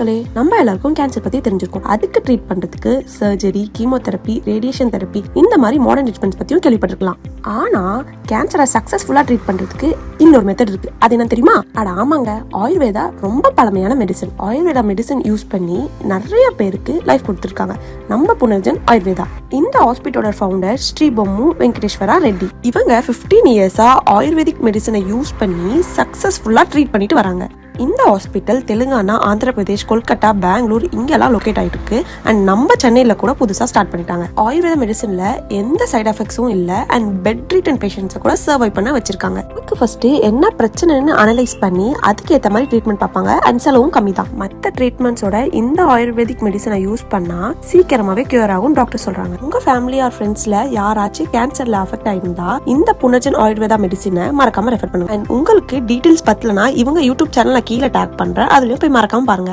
மக்களே, நம்ம எல்லாருக்கும் கேன்சர் பத்தி தெரிஞ்சிருக்கும். அதுக்கு ட்ரீட் பண்றதுக்கு சர்ஜரி, கீமோதெரப்பி, ரேடியேஷன் தெரப்பி இந்த மாதிரி மாடர்ன் ட்ரீட்மெண்ட்ஸ் பத்தியும் கேள்விப்பட்டிருக்கலாம். ஆனா கேன்சரை சக்சஸ்ஃபுல்லா ட்ரீட் பண்றதுக்கு இன்னொரு மெத்தட் இருக்கு. அது என்ன தெரியுமா? ஆமாங்க, ஆயுர்வேதா ரொம்ப பழமையான மெடிசன். ஆயுர்வேதா மெடிசன் யூஸ் பண்ணி நிறைய பேருக்கு லைஃப் கொடுத்திருக்காங்க நம்ம புனர்ஜன் ஆயுர்வேதா. இந்த ஹாஸ்பிட்டலோட ஃபவுண்டர் ஸ்ரீ பொம்மு வெங்கடேஸ்வரா ரெட்டி. இவங்க 15 இயர்ஸா ஆயுர்வேதிக் மெடிசனை யூஸ் பண்ணி சக்சஸ்ஃபுல்லா ட்ரீட் பண்ணிட்டு வராங்க. இந்த ஹாஸ்பிட்டல் தெலுங்கானா, ஆந்திர பிரதேஷ், கொல்கட்டா, பெங்களூர் இங்கெல்லாம் லொகேட் ஆயிட்டு இருக்கு. அண்ட் நம்ம சென்னையில கூட புதுசா ஸ்டார்ட் பண்ணிட்டாங்க. ஆயுர்வேத மெடிசன்ல எந்த சைட் எஃபெக்ட்ஸும் இல்ல அண்ட் பெட் ரிட்டன் பேஷண்ட்ஸை கூட சர்வை பண்ண வச்சிருக்காங்க. அதுக்கு ஃபர்ஸ்ட் என்ன பிரச்சனைன்னு அனலைஸ் பண்ணி அதுக்கு ஏற்ற மாதிரி ட்ரீட்மெண்ட் பார்ப்பாங்க. அண்ட் செலவும் கம்மி தான். மற்ற ட்ரீட்மெண்ட்ஸோட இந்த ஆயுர்வேதிக் மெடிசனை யூஸ் பண்ணா சீக்கிரமாவே கியூர் ஆகும் டாக்டர் சொல்றாங்க. உங்க ஃபேமிலி ஆர் ஃப்ரெண்ட்ஸ்ல யாராச்சும் கேன்சர்ல அஃபெக்ட் ஆயிருந்தா இந்த புனர்ஜன் ஆயுர்வேதா மெடிசனை மறக்காம ரெஃபர் பண்ணுங்க. அண்ட் உங்களுக்கு டீடைல்ஸ் பத்தலனா இவங்க யூடியூப் சேனல்ல கீழே டேக் பண்றேன், அதுலயும் போய் மறக்காம பாருங்க.